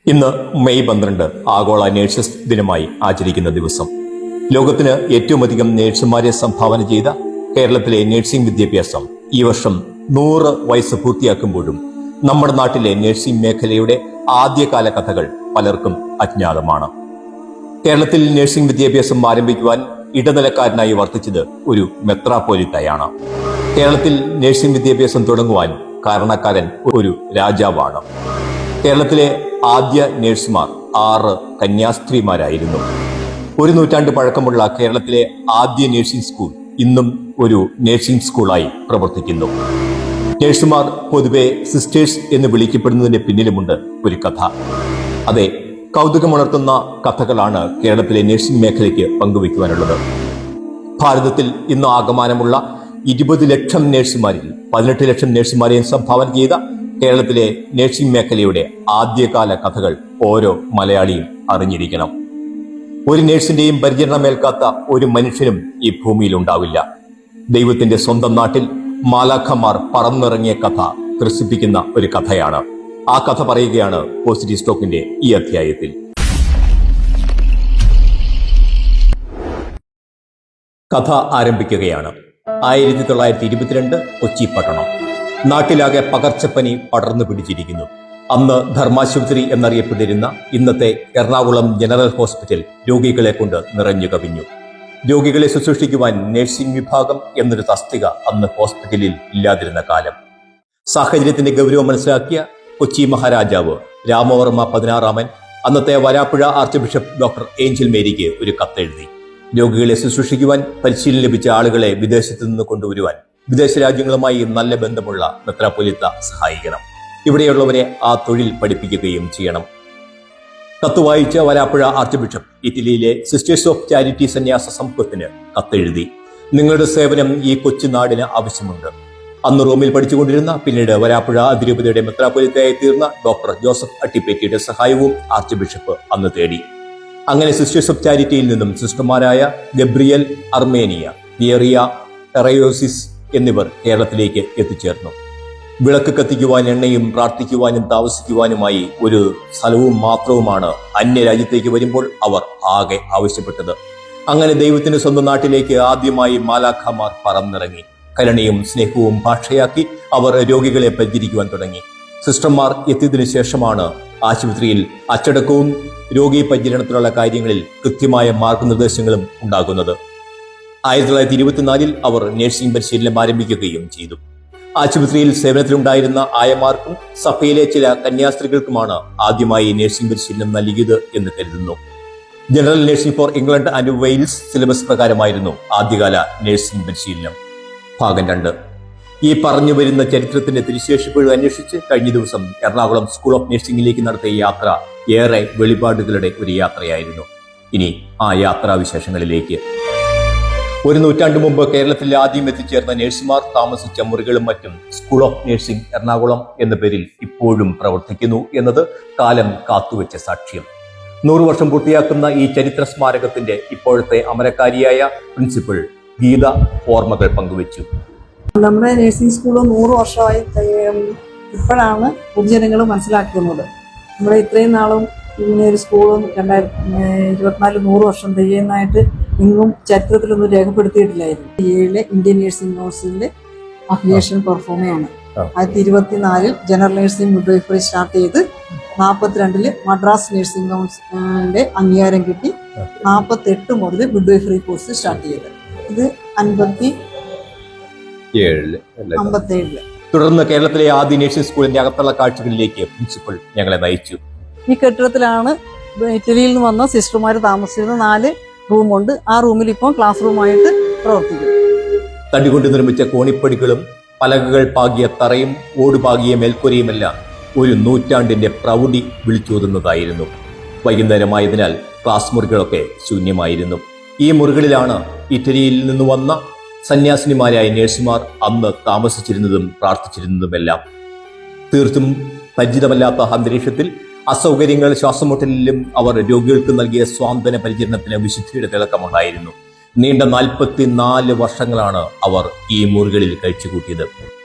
ഇന്ന് മെയ് 12 ആഗോള നേഴ്സസ് ദിനമായി ആചരിക്കുന്ന ദിവസം. ലോകത്തിന് ഏറ്റവും അധികം നേഴ്സുമാരെ സംഭാവന ചെയ്ത കേരളത്തിലെ നഴ്സിംഗ് വിദ്യാഭ്യാസം ഈ വർഷം 100 വയസ്സ് പൂർത്തിയാക്കുമ്പോഴും നമ്മുടെ നാട്ടിലെ നഴ്സിംഗ് മേഖലയുടെ ആദ്യകാല കഥകൾ പലർക്കും അജ്ഞാതമാണ്. കേരളത്തിൽ നഴ്സിംഗ് വിദ്യാഭ്യാസം ആരംഭിക്കുവാൻ ഇടനിലക്കാരനായി വർത്തിച്ചത് ഒരു മെത്രാപ്പോലിത്തയാണ്. കേരളത്തിൽ നഴ്സിംഗ് വിദ്യാഭ്യാസം തുടങ്ങുവാൻ കാരണക്കാരൻ ഒരു രാജാവാണ്. കേരളത്തിലെ ആദ്യ നഴ്സുമാർ 6 കന്യാസ്ത്രീമാരായിരുന്നു. ഒരു നൂറ്റാണ്ട് പഴക്കമുള്ള കേരളത്തിലെ ആദ്യ നഴ്സിംഗ് സ്കൂൾ ഇന്നും ഒരു നഴ്സിംഗ് സ്കൂളായി പ്രവർത്തിക്കുന്നു. നഴ്സുമാർ പൊതുവെ സിസ്റ്റേഴ്സ് എന്ന് വിളിക്കപ്പെടുന്നതിന്റെ പിന്നിലുമുണ്ട് ഒരു കഥ. അതെ, കൗതുകമുണർത്തുന്ന കഥകളാണ് കേരളത്തിലെ നഴ്സിംഗ് മേഖലയ്ക്ക് പങ്കുവയ്ക്കുവാനുള്ളത്. ഭാരതത്തിൽ ഇന്ന് ആകമാനമുള്ള 20 ലക്ഷം നഴ്സുമാരിൽ 18 ലക്ഷം നഴ്സുമാരെയും സംഭാവന ചെയ്ത കേരളത്തിലെ നഴ്സിംഗ് മേഖലയുടെ ആദ്യകാല കഥകൾ ഓരോ മലയാളിയും അറിഞ്ഞിരിക്കണം. ഒരു നഴ്സിന്റെയും പരിചരണമേൽക്കാത്ത ഒരു മനുഷ്യനും ഈ ഭൂമിയിൽ ഉണ്ടാവില്ല. ദൈവത്തിന്റെ സ്വന്തം നാട്ടിൽ മാലാഖമാർ പറന്നിറങ്ങിയ കഥ ത്രസിപ്പിക്കുന്ന ഒരു കഥയാണ്. ആ കഥ പറയുകയാണ് പോസിറ്റീവ് സ്റ്റോക്കിന്റെ ഈ അധ്യായത്തിൽ. കഥ ആരംഭിക്കുകയാണ്. 1922 കൊച്ചി പട്ടണം. നാട്ടിലാകെ പകർച്ചപ്പനി പടർന്നു പിടിച്ചിരിക്കുന്നു. അന്ന് ധർമാശുപത്രി എന്നറിയപ്പെട്ടിരുന്ന ഇന്നത്തെ എറണാകുളം ജനറൽ ഹോസ്പിറ്റൽ രോഗികളെ കൊണ്ട് നിറഞ്ഞു കവിഞ്ഞു. രോഗികളെ ശുശ്രൂഷിക്കുവാൻ നഴ്സിംഗ് വിഭാഗം എന്നൊരു തസ്തിക അന്ന് ഹോസ്പിറ്റലിൽ ഇല്ലാതിരുന്ന കാലം. സാഹചര്യത്തിന്റെ ഗൗരവം മനസ്സിലാക്കിയ കൊച്ചി മഹാരാജാവ് രാമവർമ്മ 16 അന്നത്തെ Varapuzha archbishop doctor Angel മേരിക്ക് ഒരു കത്തെഴുതി. രോഗികളെ ശുശ്രൂഷിക്കുവാൻ പരിശീലനം ലഭിച്ച ആളുകളെ വിദേശത്തു നിന്ന് കൊണ്ടുവരുവാൻ വിദേശ രാജ്യങ്ങളുമായി നല്ല ബന്ധമുള്ള മെത്രാപ്പൊലീത്ത സഹായിക്കണം. ഇവിടെയുള്ളവരെ ആ തൊഴിൽ പഠിപ്പിക്കുകയും ചെയ്യണം. കത്ത് വായിച്ച വരാപ്പുഴ ആർച്ച് ബിഷപ്പ് ഇറ്റലിയിലെ സിസ്റ്റേഴ്സ് ഓഫ് ചാരിറ്റി സന്യാസ സമൂഹത്തിന് കത്തെഴുതി. നിങ്ങളുടെ സേവനം ഈ കൊച്ചു നാടിന് ആവശ്യമുണ്ട്. അന്ന് റോമിൽ പഠിച്ചുകൊണ്ടിരുന്ന പിന്നീട് വരാപ്പുഴ അതിരൂപതയുടെ മെത്രാപ്പൊലീത്തയായി തീർന്ന ഡോക്ടർ ജോസഫ് അട്ടിപ്പേറ്റിയുടെ സഹായവും ആർച്ച് ബിഷപ്പ് അന്ന് തേടി. അങ്ങനെ സിസ്റ്റേഴ്സ് ഓഫ് ചാരിറ്റിയിൽ നിന്നും സിസ്റ്റർമാരായ ഗബ്രിയൽ അർമേനിയ, പിയറിയ ടെറയോസിസ് എന്നിവർ കേരളത്തിലേക്ക് എത്തിച്ചേർന്നു. വിളക്ക് കത്തിക്കുവാൻ എണ്ണയും പ്രാർത്ഥിക്കുവാനും താമസിക്കുവാനുമായി ഒരു സ്ഥലവും മാത്രവുമാണ് അന്യരാജ്യത്തേക്ക് വരുമ്പോൾ അവർ ആകെ ആവശ്യപ്പെട്ടത്. അങ്ങനെ ദൈവത്തിന്റെ സ്വന്തം നാട്ടിലേക്ക് ആദ്യമായി മാലാഖമാർ പറന്നിറങ്ങി. കരുണയും സ്നേഹവും ഭാഷയാക്കി അവർ രോഗികളെ പരിചരിക്കുവാൻ തുടങ്ങി. സിസ്റ്റർമാർ എത്തിയതിനു ശേഷമാണ് ആശുപത്രിയിൽ അച്ചടക്കവും രോഗി പരിചരണത്തിലുള്ള കാര്യങ്ങളിൽ കൃത്യമായ മാർഗനിർദ്ദേശങ്ങളും ഉണ്ടാകുന്നത്. 1924 അവർ നഴ്സിംഗ് പരിശീലനം ആരംഭിക്കുകയും ചെയ്തു. ആശുപത്രിയിൽ സേവനത്തിലുണ്ടായിരുന്ന ആയമാർക്കും സഭയിലെ ചില കന്യാസ്ത്രീകൾക്കുമാണ് ആദ്യമായി നഴ്സിംഗ് പരിശീലനം നൽകിയത് എന്ന് കരുതുന്നു. General nursing for England and Wales syllabus പ്രകാരമായിരുന്നു ആദ്യകാല നഴ്സിംഗ് പരിശീലനം. ഭാഗം 2. ഈ പറഞ്ഞു വരുന്ന ചരിത്രത്തിന്റെ തിരിശേഷിപ്പുകൾ അന്വേഷിച്ച് കഴിഞ്ഞ ദിവസം എറണാകുളം സ്കൂൾ ഓഫ് നഴ്സിംഗിലേക്ക് നടത്തിയ യാത്ര ഏറെ വെളിപാടുകളുടെ ഒരു യാത്രയായിരുന്നു. ഇനി ആ യാത്രാവിശേഷങ്ങളിലേക്ക്. ഒരു നൂറ്റാണ്ട് മുമ്പ് കേരളത്തിൽ ആദ്യം എത്തിച്ചേർന്ന നഴ്സുമാർ താമസിച്ച മുറികളും മറ്റും സ്കൂൾ ഓഫ് നഴ്സിംഗ് എറണാകുളം എന്ന പേരിൽ ഇപ്പോഴും പ്രവർത്തിക്കുന്നു എന്നത് കാലം കാത്തുവെച്ച സാക്ഷ്യം. 100 വർഷം പൂർത്തിയാക്കുന്ന ഈ ചരിത്ര സ്മാരകത്തിന്റെ ഇപ്പോഴത്തെ അമരക്കാരിയായ പ്രിൻസിപ്പൽ ഗീത ഓർമ്മകൾ പങ്കുവച്ചു. നമ്മുടെ നഴ്സിംഗ് സ്കൂൾ 100 വർഷമായി ഇപ്പോഴാണ് പൊതുജനങ്ങൾ മനസ്സിലാക്കുന്നത്. നമ്മുടെ ഇത്രയും നാളും ഇങ്ങനെ ഒരു സ്കൂളും 2024 100 വർഷം തികയുന്നതായിട്ട് എങ്ങും ചരിത്രത്തിലൊന്നും രേഖപ്പെടുത്തിയിട്ടില്ലായിരുന്നു. യിലെ ഇന്ത്യൻ നഴ്സിംഗ് കൗൺസിലിന്റെ അഫിലിയേഷൻ പെർഫോമയാണ്. 1924 ജനറൽ നഴ്സിംഗ് മിഡ്വൈഫറി സ്റ്റാർട്ട് ചെയ്ത് 42 മദ്രാസ് നഴ്സിംഗ് കൗൺസിലിന്റെ അംഗീകാരം കിട്ടി. 48 മുതൽ മിഡ്വൈഫറി കോഴ്സ് സ്റ്റാർട്ട് ചെയ്ത് ഇത് 57 തുടർന്ന് കേരളത്തിലെ ആദ്യ നഴ്സിംഗ് സ്കൂളിന്റെ അകത്തുള്ള കാഴ്ചകളിലേക്ക് പ്രിൻസിപ്പൽ ഞങ്ങളെ നയിച്ചു. ഈ കെട്ടിടത്തിലാണ് ഇറ്റലിയിൽ നിന്ന് വന്ന സിസ്റ്റർമാർ താമസിച്ചിരുന്ന 4 റൂമുണ്ട്. ആ റൂമിൽ ഇപ്പോൾ ക്ലാസ് റൂമായിട്ട് പ്രവർത്തിക്കുന്നു. തടികൊണ്ട് നിർമ്മിച്ച കോണിപ്പടികളും പലകകൾ പാകിയ തറയും ഓടുപാകിയ മേൽക്കൂരയുമെല്ലാം ഒരു നൂറ്റാണ്ടിന്റെ പ്രൗഢി വിളിച്ചോതുന്നതായിരുന്നു. വൈകുന്നേരമായതിനാൽ ക്ലാസ് മുറികളൊക്കെ ശൂന്യമായിരുന്നു. ഈ മുറികളിലാണ് ഇറ്റലിയിൽ നിന്ന് വന്ന സന്യാസിനിമാരായ നഴ്സുമാർ അന്ന് താമസിച്ചിരുന്നതും പ്രാർത്ഥിച്ചിരുന്നതുമെല്ലാം. തീർത്തും പരിചിതമല്ലാത്ത അന്തരീക്ഷത്തിൽ അസൗകര്യങ്ങൾ ശ്വാസമുട്ടലിലും അവർ രോഗികൾക്ക് നൽകിയ സ്വാന്തന പരിചരണത്തിന് വിശുദ്ധിയുടെ തിളക്കമുണ്ടായിരുന്നു. നീണ്ട 44 വർഷങ്ങളാണ് അവർ ഈ മുറികളിൽ കഴിച്ചുകൂട്ടിയത്.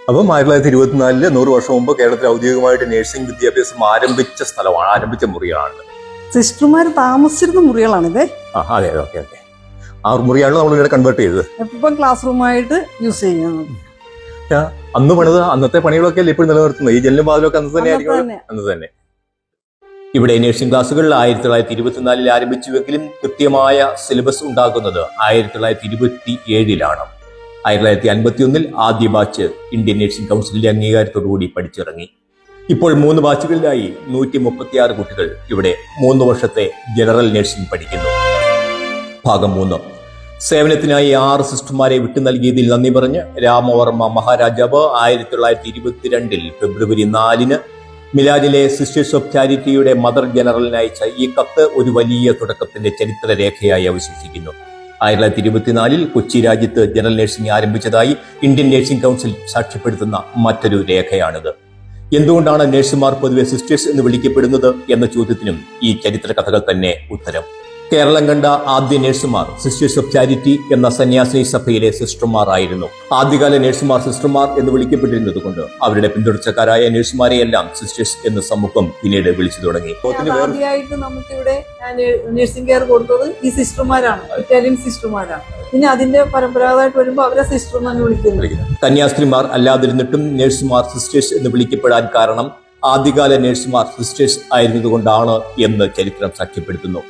അപ്പം 1924 100 വർഷം മുമ്പ് കേരളത്തിൽ ഔദ്യോഗികമായിട്ട് നഴ്സിംഗ് വിദ്യാഭ്യാസം ആരംഭിച്ച സ്ഥലമാണ്, ആരംഭിച്ച മുറിയാണ്. സിസ്റ്റർമാർ താമസിച്ചിരുന്ന മുറികളാണിത്. അതെ, ഓക്കെ ഓക്കെ. ആ മുറിയാണ് നമ്മളിവിടെ കൺവേർട്ട് ചെയ്തത്. ഇപ്പം ക്ലാസ് റൂമായിട്ട് യൂസ് ചെയ്യുന്നത്. അന്ന് പണിത് അന്നത്തെ പണികളൊക്കെ ഇപ്പോഴും നിലനിർത്തുന്നത്. ഈ ജനലും വാതിലൊക്കെ അന്ന് തന്നെ ആയിരിക്കും. അന്ന് തന്നെ ഇവിടെ നഴ്സിംഗ് ക്ലാസ്സുകൾ 1924 ആരംഭിച്ചുവെങ്കിലും കൃത്യമായ സിലബസ് ഉണ്ടാകുന്നത് 1927 1951 ആദ്യ ബാച്ച് ഇന്ത്യൻ നഴ്സിംഗ് കൗൺസിലിന്റെ അംഗീകാരത്തോടുകൂടി പഠിച്ചിറങ്ങി. ഇപ്പോൾ 3 ബാച്ചുകളിലായി 136 കുട്ടികൾ ഇവിടെ 3 വർഷത്തെ ജനറൽ നഴ്സിംഗ് പഠിക്കുന്നു. ഭാഗം 3. സേവനത്തിനായി 6 സിസ്റ്റർമാരെ വിട്ടു നൽകിയതിൽ നന്ദി പറഞ്ഞ് രാമവർമ്മ മഹാരാജാവ് 1922 ഫെബ്രുവരി 4 മിലാനിലെ സിസ്റ്റേഴ്സ് ഓഫ് ചാരിറ്റിയുടെ മദർ ജനറലിന് അയച്ച ഈ കത്ത് ഒരു വലിയ തുടക്കത്തിന്റെ ചരിത്രരേഖയായി അവശേഷിക്കുന്നു. 1924 കൊച്ചി രാജ്യത്ത് ജനറൽ നഴ്സിംഗ് ആരംഭിച്ചതായി ഇന്ത്യൻ നഴ്സിംഗ് കൗൺസിൽ സാക്ഷ്യപ്പെടുത്തുന്ന മറ്റൊരു രേഖയാണിത്. എന്തുകൊണ്ടാണ് നഴ്സുമാർ പൊതുവെ സിസ്റ്റേഴ്സ് എന്ന് വിളിക്കപ്പെടുന്നത് എന്ന ചോദ്യത്തിനും ഈ ചരിത്ര കഥകൾ തന്നെ ഉത്തരം. കേരളം കണ്ട ആദ്യ നഴ്സുമാർ സിസ്റ്റേഴ്സ് ഓഫ് ചാരിറ്റി എന്ന സന്യാസിനി സഭയിലെ സിസ്റ്റർമാർ ആയിരുന്നു. ആദ്യകാല നഴ്സുമാർ സിസ്റ്റർമാർ എന്ന് വിളിക്കപ്പെട്ടിരുന്നത് കൊണ്ട് അവരുടെ പിന്തുടർച്ചക്കാരായ നഴ്സുമാരെയെല്ലാം സിസ്റ്റേഴ്സ് എന്ന് സമൂഹം പിന്നീട് വിളിച്ചു തുടങ്ങി. ആദ്യമായിട്ട് നമുക്കിവിടെ നഴ്സിംഗ് കെയർ കൊടുത്തത് ഈ സിസ്റ്റർമാരാണ്, ഇറ്റാലിയൻ സിസ്റ്റർമാരാണ്. പിന്നെ അതിന്റെ പരമ്പരാഗതമായിട്ട് വരുമ്പോൾ അവരെ സിസ്റ്റർ എന്നാണ് വിളിക്കുന്നത്. കന്യാസ്ത്രീമാർ അല്ലാതിരുന്നിട്ടും നഴ്സുമാർ സിസ്റ്റേഴ്സ് എന്ന് വിളിക്കപ്പെടാൻ കാരണം ആദ്യകാല നഴ്സുമാർ സിസ്റ്റേഴ്സ് ആയിരുന്നതുകൊണ്ടാണ് എന്ന് ചരിത്രം സാക്ഷ്യപ്പെടുത്തുന്നു.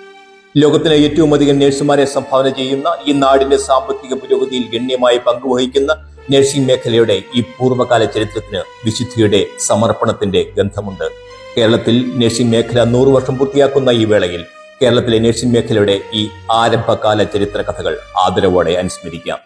ലോകത്തിന് ഏറ്റവും അധികം നഴ്സുമാരെ സംഭാവന ചെയ്യുന്ന ഈ നാടിന്റെ സാമ്പത്തിക പുരോഗതിയിൽ ഗണ്യമായി പങ്കുവഹിക്കുന്ന നഴ്സിംഗ് മേഖലയുടെ ഈ പൂർവ്വകാല ചരിത്രത്തിന് വിശുദ്ധിയുടെ സമർപ്പണത്തിന്റെ ഗന്ധമുണ്ട്. കേരളത്തിൽ നഴ്സിംഗ് മേഖല 100 വർഷം പൂർത്തിയാക്കുന്ന ഈ വേളയിൽ കേരളത്തിലെ നഴ്സിംഗ് മേഖലയുടെ ഈ ആരംഭകാല ചരിത്ര കഥകൾ ആദരവോടെ അനുസ്മരിക്കാം.